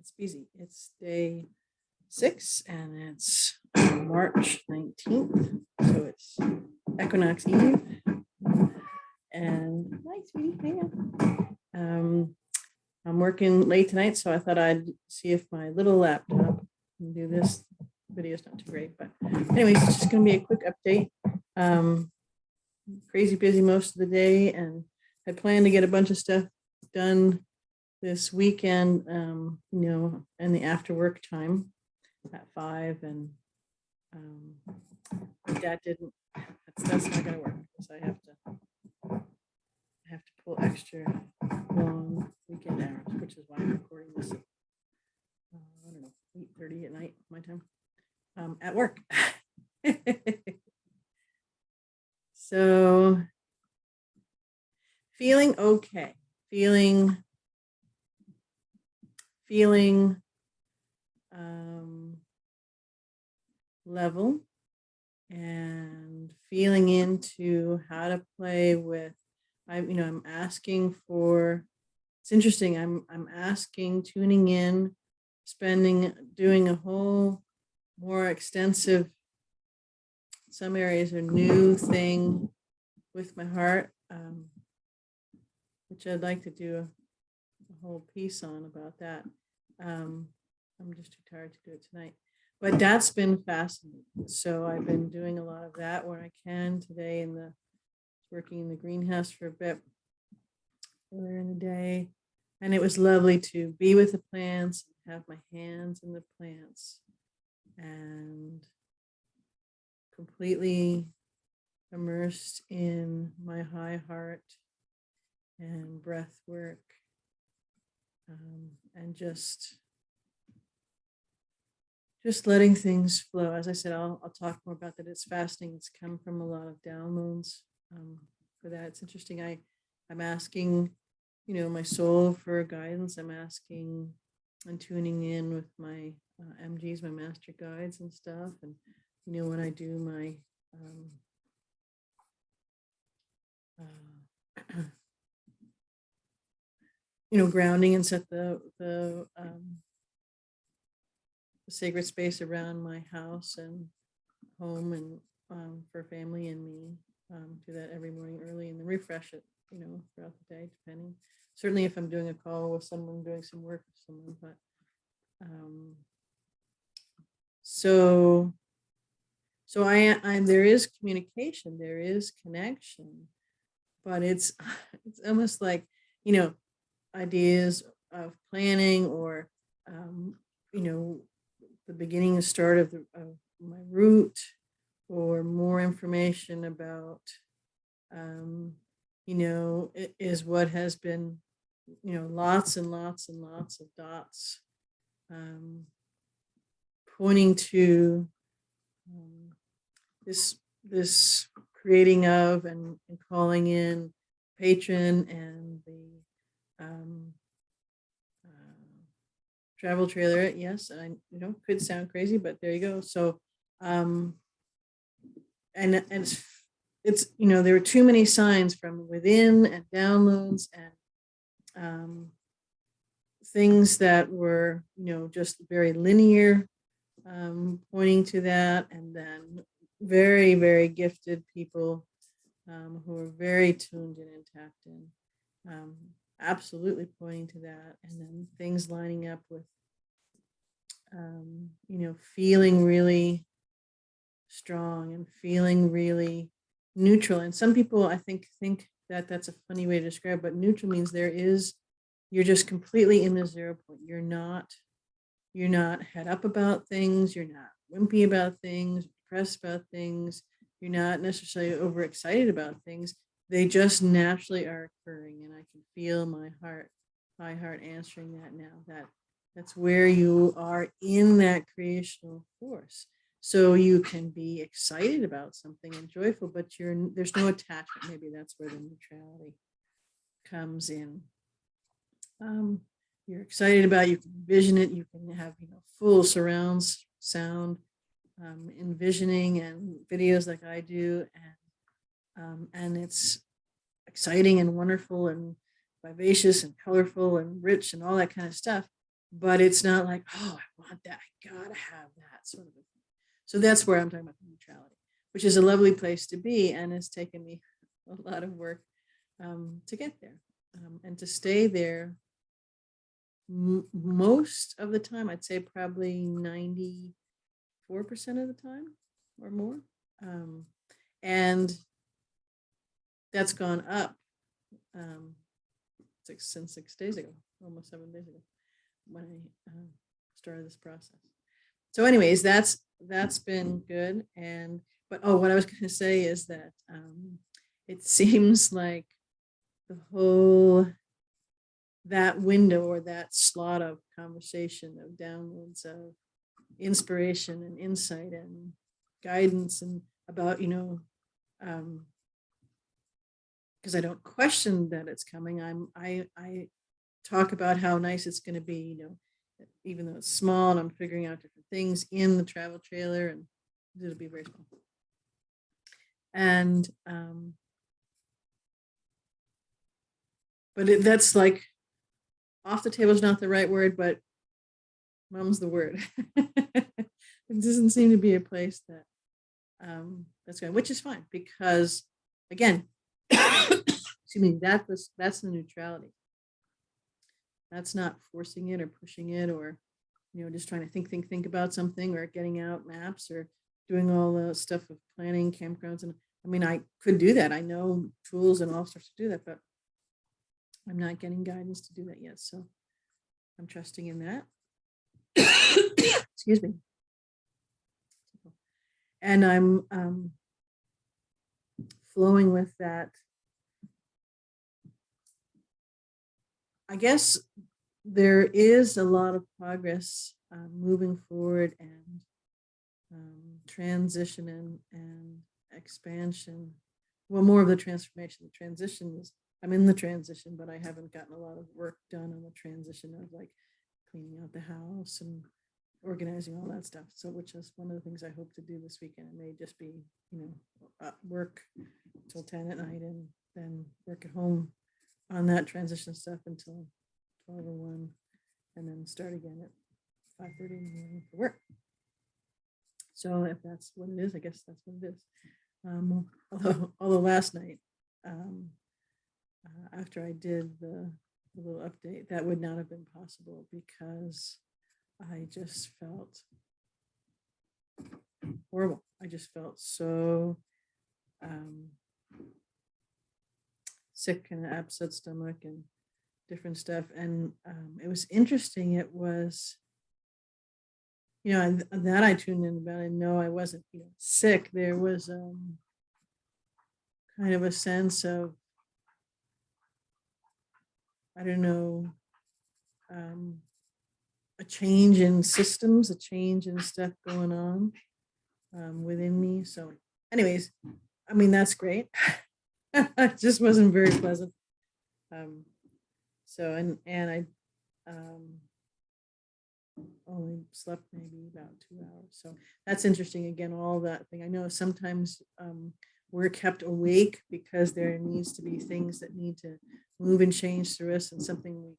It's busy. It's day 6 and it's March 19th. So it's Equinox Eve. And hi, sweetie, hang on. I'm working late tonight, so I thought I'd see if my little laptop can do this. Video's not too great, but anyways, it's just going to be a quick update. Crazy busy most of the day, and I plan to get a bunch of stuff done this weekend, in the after work time at 5, and that didn't. That's not going to work because I have to pull extra long weekend hours, which is why I'm recording this at, I don't know, 8:30 at night, my time, at work. So feeling okay, feeling level, and feeling into how to play with. I'm asking for. It's interesting. I'm asking, tuning in, doing a whole more extensive. Some areas are new thing with my heart, which I'd like to do a whole piece on about that. I'm just too tired to do it tonight, but that's been fascinating. So I've been doing a lot of that where I can today, working in the greenhouse for a bit earlier in the day, and it was lovely to be with the plants, have my hands in the plants, and completely immersed in my high heart and breath work, and just letting things flow. As I said, I'll talk more about that. It's fasting. It's come from a lot of downloads for that. It's interesting. I'm asking, my soul for guidance. I'm asking and tuning in with my MGs, my master guides and stuff. And when I do my grounding and set the sacred space around my house and home and for family and me, do that every morning early, and then refresh it throughout the day, depending. Certainly if I'm doing a call with someone, doing some work with someone, but so I there is communication, there is connection, but it's almost like ideas of planning, or the beginning and start of my route, or more information about it is what has been lots and lots and lots of dots pointing to this creating of and calling in patron and the travel trailer. Yes, I could sound crazy, but there you go. So and it's there were too many signs from within and downloads and things that were just very linear, pointing to that, and then very, very gifted people who are very tuned in and tapped in, absolutely pointing to that, and then things lining up with feeling really strong and feeling really neutral. And some people I think that that's a funny way to describe, but neutral means you're just completely in the 0 point. You're not head up about things, you're not wimpy about things, depressed about things, you're not necessarily overexcited about things. They just naturally are occurring, and I can feel my heart answering that now. That's where you are in that creational force. So you can be excited about something and joyful, but there's no attachment. Maybe that's where the neutrality comes in. You're excited about, you can envision it, you can have full surrounds sound, envisioning and videos like I do, and it's exciting and wonderful and vivacious and colorful and rich and all that kind of stuff. but it's not like, oh, I want that, I gotta have that sort of a thing. So that's where I'm talking about the neutrality, which is a lovely place to be, and it's taken me a lot of work to get there, and to stay there most of the time. I'd say probably 94% of the time or more. Um, and that's gone up um, since 6 days ago, almost 7 days ago, when I started this process. So, anyways, that's been good. And but what I was going to say is that it seems like the whole that window or that slot of conversation, of downloads, of inspiration and insight and guidance, and about, because I don't question that it's coming. I talk about how nice it's going to be, even though it's small, and I'm figuring out different things in the travel trailer, and it'll be very small. And but that's like, off the table is not the right word, but mum's the word. It doesn't seem to be a place that that's going, which is fine, because again, excuse me, that's the neutrality. That's not forcing it or pushing it, or just trying to think about something, or getting out maps, or doing all the stuff of planning campgrounds. And I mean, I could do that. I know tools and all sorts to do that, but I'm not getting guidance to do that yet. So I'm trusting in that. Excuse me. And I'm flowing with that. I guess there is a lot of progress moving forward, and transition and expansion. Well, more of the transformation. The transition is, I'm in the transition, but I haven't gotten a lot of work done on the transition of like cleaning out the house and organizing all that stuff. So, which is one of the things I hope to do this weekend. It may just be, work till 10 at night, and then work at home on that transition stuff until 12 or 1, and then start again at 5:30 in the morning for work. So if that's what it is, I guess that's what it is. Although last night, after I did the little update, that would not have been possible, because I just felt horrible. I just felt so sick, and upset stomach, and different stuff. And it was interesting. It was, that I tuned in about. I know I wasn't sick. There was kind of a sense of, I don't know, a change in systems, a change in stuff going on within me. So anyways, I mean, that's great. It just wasn't very pleasant. So, and I only slept maybe about 2 hours. So that's interesting. Again, all that thing. I know sometimes we're kept awake because there needs to be things that need to move and change through us, and something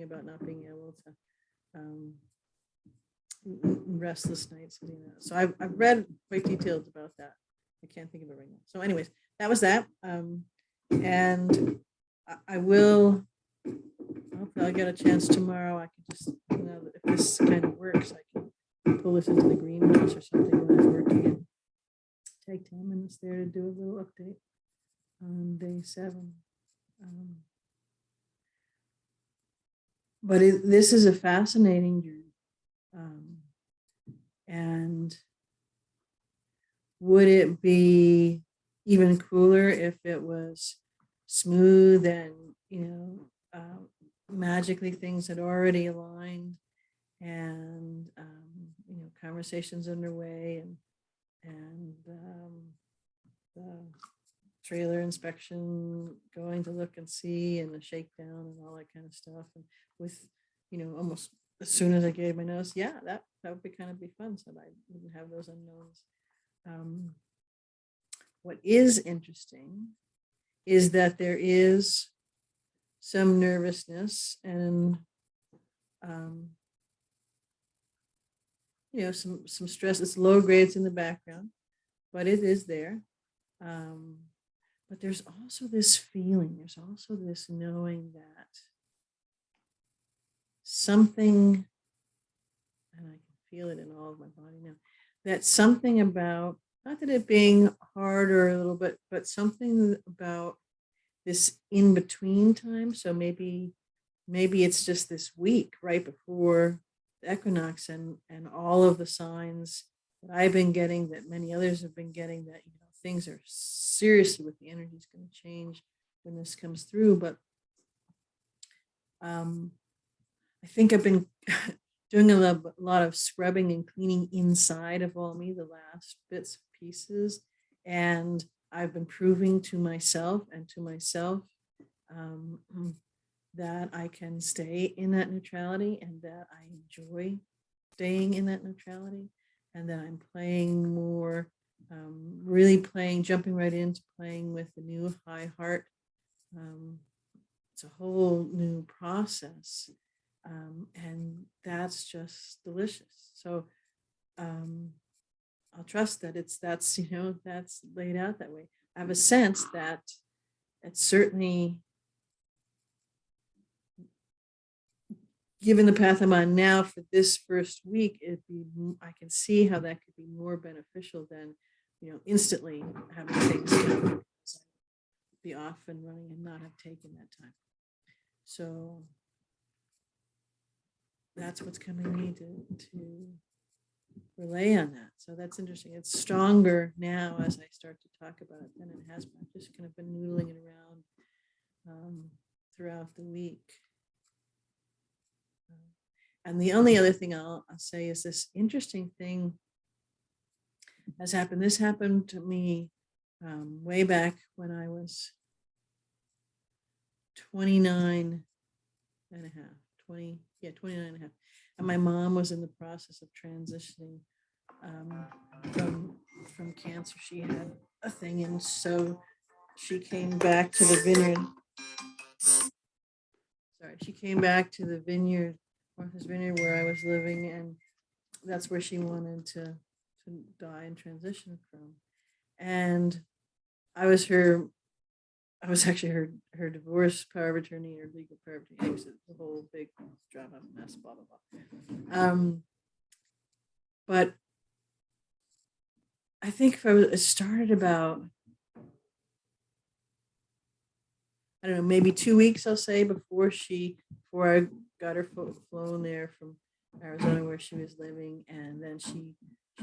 about not being able to restless nights. So I've read quite detailed about that. I can't think of it right now. So anyways, that was that. And I will, hopefully I'll get a chance tomorrow. I can just, if this kind of works, I can pull this into the greenhouse or something when I'm working, and take 10 minutes there to do a little update on day 7. But this is a fascinating journey. And would it be even cooler if it was smooth and, magically things had already aligned, and, conversations underway, and the trailer inspection, going to look and see, and the shakedown and all that kind of stuff. And with, almost as soon as I gave my notice, yeah, that would be fun. So I wouldn't have those unknowns. What is interesting is that there is some nervousness and um, some stress. It's low grades in the background, but it is there. Um, but there's also this feeling, there's also this knowing that something, and I can feel it in all of my body now, that something about, not that it being hard or a little bit, but something about this in between time. So maybe it's just this week right before the equinox, and all of the signs that I've been getting, that many others have been getting, that things are seriously, with the energy is going to change when this comes through. But um, I think I've been doing a lot of scrubbing and cleaning inside of all me, the last bits, pieces, and I've been proving to myself um, that I can stay in that neutrality, and that I enjoy staying in that neutrality, and that I'm playing more, really playing, jumping right into playing with the new high heart. Um, it's a whole new process, and that's just delicious. So I'll trust that that's laid out that way. I have a sense that it's certainly, given the path I'm on now for this first week, I can see how that could be more beneficial than instantly having things done. Be off and running and not have taken that time. So that's what's coming me to relay on that. So that's interesting. It's stronger now as I start to talk about it than it has been. I've just kind of been noodling it around throughout the week. And the only other thing I'll say is this interesting thing has happened. This happened to me way back when I was 29 and a half, 29 and a half. And my mom was in the process of transitioning from cancer. She had a thing, and so she came back to the vineyard. She came back to the vineyard, Martha's Vineyard, where I was living, and that's where she wanted to die and transition from. And I was actually her divorce power of attorney, or legal power of attorney. It was a whole big drama mess, blah blah blah. But I think it started about, I don't know, maybe 2 weeks, I'll say, before I got her flown there from Arizona, where she was living, and then she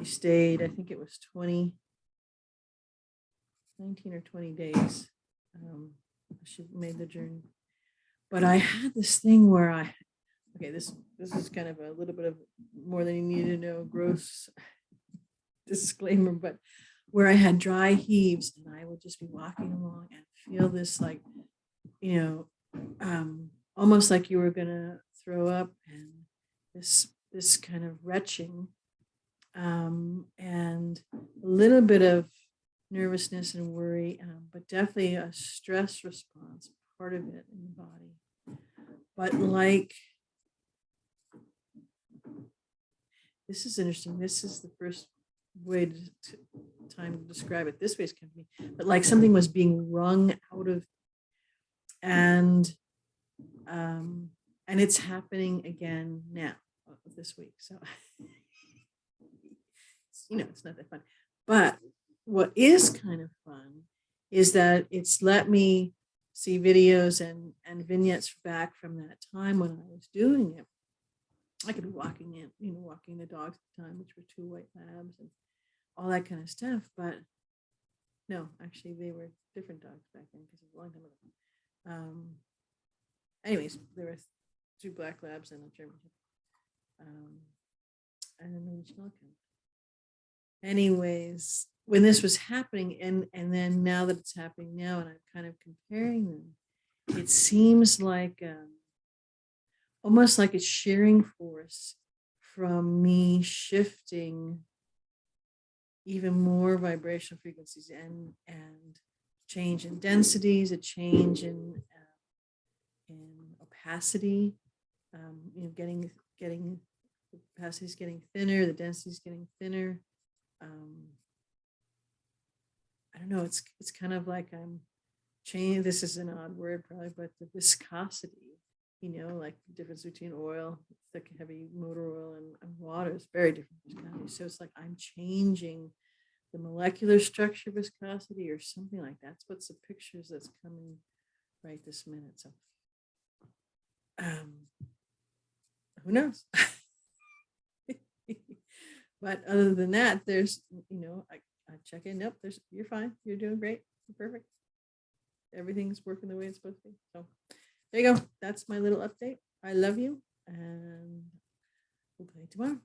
stayed. I think it was 19 or 20 days. She made the journey, but I had this thing where this is kind of a little bit of more than you need to know, gross disclaimer, but where I had dry heaves, and I would just be walking along and feel this, like, almost like you were gonna throw up, and this kind of retching, and a little bit of nervousness and worry, but definitely a stress response, part of it in the body. But like, this is interesting. This is the first way time to describe it. This way is kind of me, but like something was being wrung out of, and it's happening again now this week. So it's not that fun. But what is kind of fun is that it's let me see videos and vignettes back from that time when I was doing it. I could be walking the dogs at the time, which were 2 white labs and all that kind of stuff. But no, actually, they were different dogs back then, because it was a long time ago. Anyways, there were 2 black labs and a German. And then maybe small count. Anyways, when this was happening, and then now that it's happening now, and I'm kind of comparing them, it seems like almost like a shearing force from me shifting even more vibrational frequencies, and change in densities, a change in opacity, getting the opacity's getting thinner, the density's getting thinner. Um, I don't know. It's kind of like I'm changing. This is an odd word, probably, but the viscosity. Like the difference between oil, thick, heavy motor oil, and water is very different viscosity. So it's like I'm changing the molecular structure viscosity or something like that. That's what's the pictures that's coming right this minute. So um, who knows? But other than that, there's, I check in. Nope, you're fine. You're doing great. You're perfect. Everything's working the way it's supposed to be. So there you go. That's my little update. I love you, and we'll play tomorrow.